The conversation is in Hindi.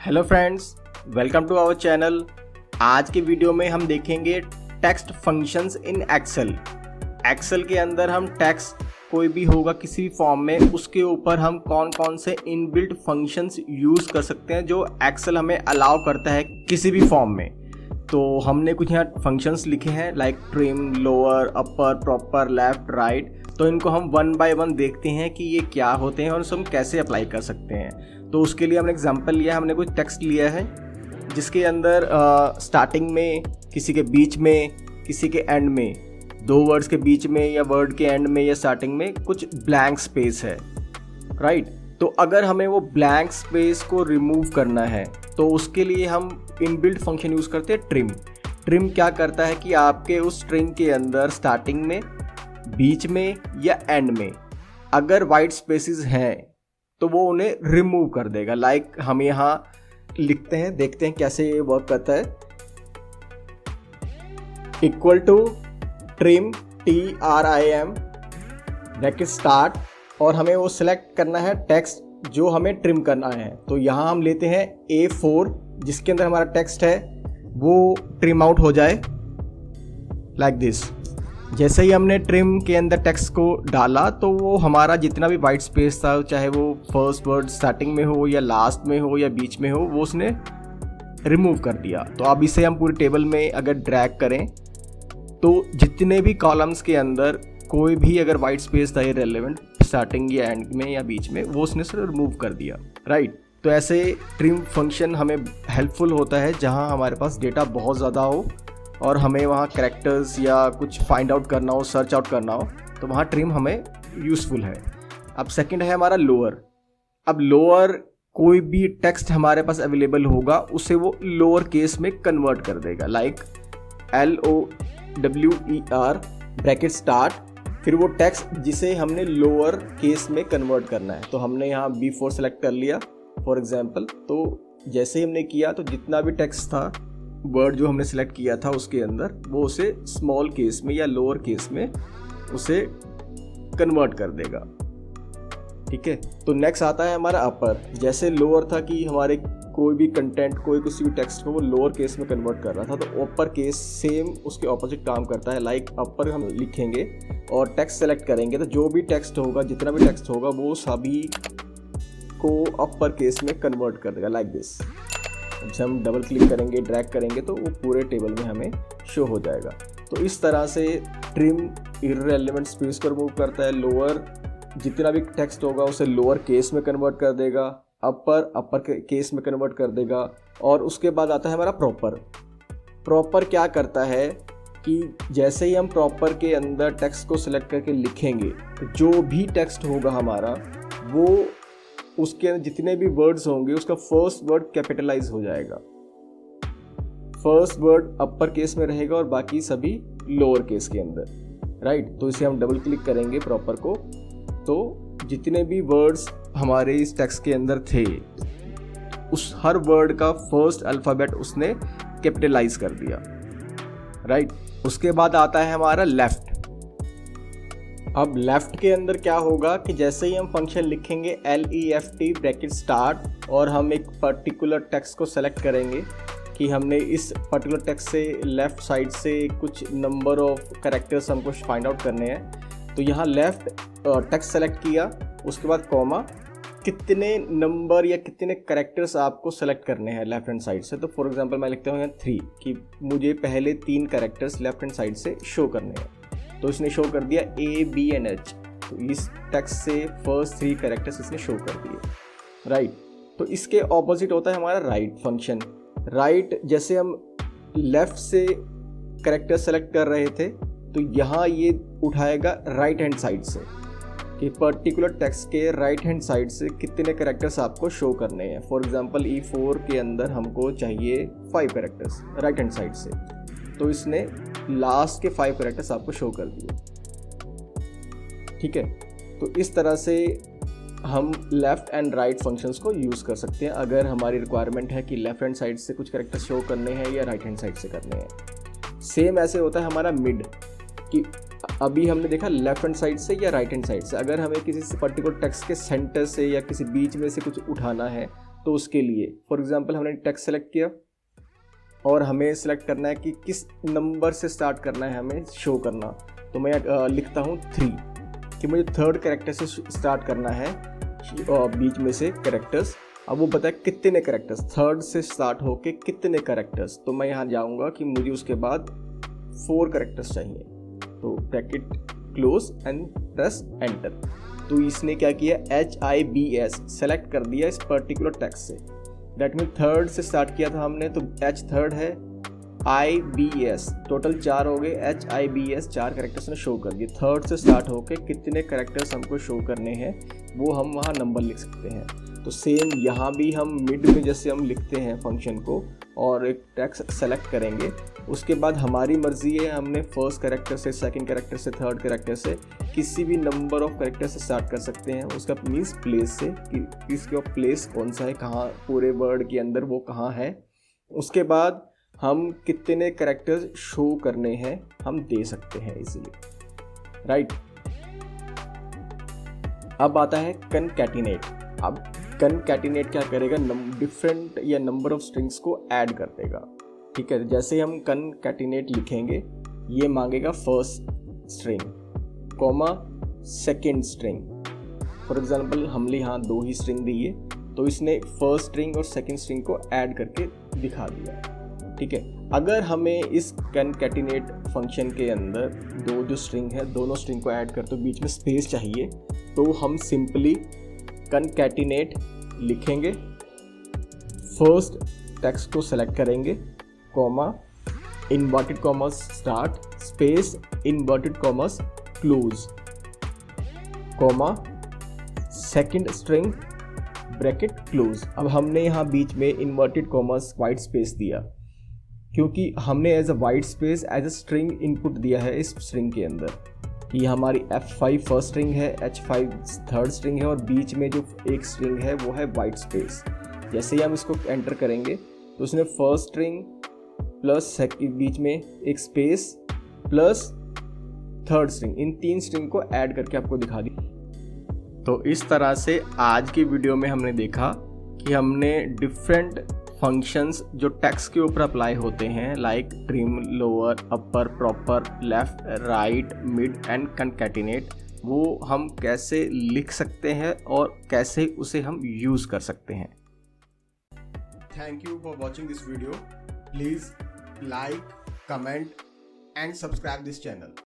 Hello friends, welcome to our channel. आज के वीडियो में हम देखेंगे text functions in Excel. Excel के अंदर हम टेक्स्ट कोई भी होगा किसी भी फॉर्म में, उसके ऊपर हम कौन कौन से इनबिल्ट फंक्शंस यूज़ कर सकते हैं जो एक्सेल हमें अलाउ करता है किसी भी फॉर्म में। तो हमने कुछ यहाँ फंक्शंस लिखे हैं like trim, lower, upper, proper, left, right. तो इनको हम वन बाय वन देखते हैं कि ये क्या होते हैं और इसे हम कैसे अप्लाई कर सकते हैं। तो उसके लिए हमने एग्जांपल लिया, हमने कुछ टेक्स्ट लिया है जिसके अंदर स्टार्टिंग में, किसी के बीच में, किसी के एंड में, दो वर्ड्स के बीच में या वर्ड के एंड में या स्टार्टिंग में कुछ ब्लैंक स्पेस है, राइट। तो अगर हमें वो ब्लैंक स्पेस को रिमूव करना है तो उसके लिए हम इनबिल्ट फंक्शन यूज़ करते हैं ट्रिम। ट्रिम क्या करता है कि आपके उस स्ट्रिंग के अंदर स्टार्टिंग में, बीच में या एंड में अगर वाइट स्पेसेस हैं तो वो उन्हें रिमूव कर देगा। लाइक हम यहाँ लिखते हैं, देखते हैं कैसे ये वर्क करता है। Equal to trim TRIM bracket start, और हमें वो सिलेक्ट करना है टेक्स्ट जो हमें ट्रिम करना है। तो यहाँ हम लेते हैं A4 जिसके अंदर हमारा टेक्स्ट है, वो ट्रिम आउट हो जाए लाइक दिस। जैसे ही हमने ट्रिम के अंदर टेक्स्ट को डाला तो वो हमारा जितना भी वाइट स्पेस था, चाहे वो फर्स्ट वर्ड स्टार्टिंग में हो या लास्ट में हो या बीच में हो, वो उसने रिमूव कर दिया। तो अब इसे हम पूरी टेबल में अगर ड्रैग करें तो जितने भी कॉलम्स के अंदर कोई भी अगर वाइट स्पेस था इररिलेवेंट स्टार्टिंग या एंड में या बीच में, वो उसने सिर्फ रिमूव कर दिया, राइट। तो ऐसे ट्रिम फंक्शन हमें हेल्पफुल होता है जहाँ हमारे पास डेटा बहुत ज़्यादा हो और हमें वहाँ कैरेक्टर्स या कुछ फाइंड आउट करना हो, सर्च आउट करना हो, तो वहाँ ट्रिम हमें यूज़फुल है। अब सेकंड है हमारा लोअर। अब लोअर कोई भी टेक्स्ट हमारे पास अवेलेबल होगा उसे वो लोअर केस में कन्वर्ट कर देगा, लाइक LOWER ब्रैकेट स्टार्ट, फिर वो टेक्स्ट जिसे हमने लोअर केस में कन्वर्ट करना है। तो हमने यहाँ B4 सेलेक्ट कर लिया फॉर एग्जाम्पल। तो जैसे ही हमने किया तो जितना भी टेक्स्ट था, वर्ड जो हमने सेलेक्ट किया था उसके अंदर, वो उसे स्मॉल केस में या लोअर केस में उसे कन्वर्ट कर देगा, ठीक है। तो नेक्स्ट आता है हमारा अपर। जैसे लोअर था कि हमारे कोई भी कंटेंट, कोई किसी भी टेक्स्ट को वो लोअर केस में कन्वर्ट कर रहा था, तो अपर केस सेम उसके ऑपोजिट काम करता है। लाइक अपर हम लिखेंगे और टेक्स्ट सेलेक्ट करेंगे तो जो भी टेक्स्ट होगा, जितना भी टेक्स्ट होगा, वो सभी को अपर केस में कन्वर्ट कर देगा लाइक दिस। जब हम डबल क्लिक करेंगे, ड्रैग करेंगे तो वो पूरे टेबल में हमें शो हो जाएगा। तो इस तरह से ट्रिम इररिलेवेंट स्पेस को रिमूव करता है। लोअर जितना भी टेक्स्ट होगा उसे लोअर केस में कन्वर्ट कर देगा, अपर केस में कन्वर्ट कर देगा। और उसके बाद आता है हमारा प्रॉपर। प्रॉपर क्या करता है कि जैसे ही हम प्रॉपर के अंदर टेक्स्ट को सिलेक्ट करके लिखेंगे तो जो भी टेक्स्ट होगा हमारा, वो उसके अंदर जितने भी वर्ड्स होंगे उसका फर्स्ट वर्ड कैपिटलाइज हो जाएगा। फर्स्ट वर्ड अपर केस में रहेगा और बाकी सभी लोअर केस के अंदर, राइट। तो इसे हम डबल क्लिक करेंगे प्रॉपर को, तो जितने भी वर्ड्स हमारे इस टेक्स्ट के अंदर थे उस हर वर्ड का फर्स्ट अल्फ़ाबेट उसने कैपिटलाइज कर दिया, राइट। उसके बाद आता है हमारा लेफ्ट। अब लेफ्ट के अंदर क्या होगा कि जैसे ही हम फंक्शन लिखेंगे LEFT ब्रैकेट स्टार्ट, और हम एक पर्टिकुलर टेक्स्ट को सेलेक्ट करेंगे कि हमने इस पर्टिकुलर टेक्स्ट से लेफ्ट साइड से कुछ नंबर ऑफ कैरेक्टर्स हमको फाइंड आउट करने हैं। तो यहाँ लेफ्ट टेक्स्ट सेलेक्ट किया, उसके बाद कॉमा, कितने नंबर या कितने कैरेक्टर्स आपको सेलेक्ट करने हैं लेफ्ट हैंड साइड से। तो फॉर एग्जांपल मैं लिखता हूँ यहाँ 3 कि मुझे पहले 3 कैरेक्टर्स लेफ्ट हैंड साइड से शो करने हैं। तो इसने शो कर दिया A, B and H। तो इस टेक्स्ट से फर्स्ट 3 कैरेक्टर्स इसने शो कर दिए, राइट। तो इसके ऑपोजिट होता है हमारा राइट फंक्शन। राइट जैसे हम लेफ्ट से कैरेक्टर सेलेक्ट कर रहे थे तो यहाँ ये उठाएगा राइट हैंड साइड से कि पर्टिकुलर टेक्स्ट के राइट हैंड साइड से कितने कैरेक्टर्स आपको शो करने हैं। फॉर एग्जांपल E4 के अंदर हमको चाहिए 5 कैरेक्टर्स राइट हैंड साइड से, तो इसने लास्ट के 5 कैरेक्टर्स आपको शो कर दिए, ठीक है। तो इस तरह से हम लेफ़्ट एंड राइट फंक्शंस को यूज़ कर सकते हैं अगर हमारी रिक्वायरमेंट है कि लेफ़्ट हैंड साइड से कुछ कैरेक्टर्स शो करने हैं या राइट हैंड साइड से करने हैं। सेम ऐसे होता है हमारा मिड, कि अभी हमने देखा लेफ्ट हैंड साइड से या राइट हैंड साइड से। अगर हमें किसी पर्टिकुलर टेक्स्ट के सेंटर से या किसी बीच में से कुछ उठाना है तो उसके लिए फॉर एग्जांपल हमने टेक्स्ट सेलेक्ट किया और हमें सेलेक्ट करना है कि किस नंबर से स्टार्ट करना है हमें शो करना। तो मैं लिखता हूँ 3 कि मुझे थर्ड कैरेक्टर से स्टार्ट करना है बीच में से कैरेक्टर्स। अब वो बताए कितने कैरेक्टर्स, थर्ड से स्टार्ट होके कितने कैरेक्टर्स। तो मैं यहाँ जाऊँगा कि मुझे उसके बाद 4 कैरेक्टर्स चाहिए, तो bracket close and press enter. तो इसने क्या किया, HIBS सेलेक्ट कर दिया इस पर्टिकुलर टेक्स्ट से। दैट मीन थर्ड से स्टार्ट किया था हमने, तो H थर्ड है, IBS टोटल 4 हो गए, HIBS 4 कैरेक्टर्स ने शो कर दिए। थर्ड से स्टार्ट होके कितने कैरेक्टर्स हमको शो करने हैं वो हम वहाँ नंबर लिख सकते हैं। तो सेम यहाँ भी हम मिड में जैसे हम लिखते हैं फंक्शन को और एक टेक्स्ट सेलेक्ट करेंगे, उसके बाद हमारी मर्जी है, हमने फर्स्ट कैरेक्टर से, सेकंड कैरेक्टर से, थर्ड कैरेक्टर से, किसी भी नंबर ऑफ कैरेक्टर से स्टार्ट कर सकते हैं। उसका मीन्स प्लेस से कि इसका प्लेस कौन सा है, कहाँ पूरे वर्ड के अंदर वो कहाँ है। उसके बाद हम कितने कैरेक्टर्स शो करने हैं हम दे सकते हैं इजीली, राइट। अब आता है कनकैटिनेट। अब कनकैटिनेट क्या करेगा, डिफरेंट या नंबर ऑफ स्ट्रिंग्स को ऐड कर देगा, ठीक है। जैसे हम कनकैटिनेट लिखेंगे, ये मांगेगा first string comma second string. For example हमने यहाँ 2 ही स्ट्रिंग दी है, तो इसने फर्स्ट स्ट्रिंग और सेकेंड स्ट्रिंग को ऐड करके दिखा दिया, ठीक है। अगर हमें इस कनकैटिनेट फंक्शन के अंदर जो स्ट्रिंग है दोनों स्ट्रिंग को ऐड कर, तो बीच में स्पेस चाहिए, तो हम सिंपली कनकैटिनेट लिखेंगे, फर्स्ट टेक्स्ट को सेलेक्ट करेंगे, comma inverted commas start space inverted commas close, comma second string bracket close. अब हमने यहाँ बीच में इन्वर्टेड कॉमर्स वाइट स्पेस दिया क्योंकि हमने as a white space as a string input दिया है इस स्ट्रिंग के अंदर कि हमारी F5 फर्स्ट स्ट्रिंग है, H5 थर्ड स्ट्रिंग है और बीच में जो एक स्ट्रिंग है वो है वाइट स्पेस। जैसे ही हम इसको एंटर करेंगे तो उसने फर्स्ट स्ट्रिंग प्लस सेकंड बीच में एक स्पेस प्लस थर्ड स्ट्रिंग, इन 3 स्ट्रिंग को ऐड करके आपको दिखा दी। तो इस तरह से आज की वीडियो में हमने देखा कि हमने डिफरेंट फंक्शंस जो टेक्स्ट के ऊपर अप्लाई होते हैं like trim, lower, upper, proper, left, right, mid and concatenate, वो हम कैसे लिख सकते हैं और कैसे उसे हम यूज़ कर सकते हैं। Thank you for watching this video. Please like, comment and subscribe this channel.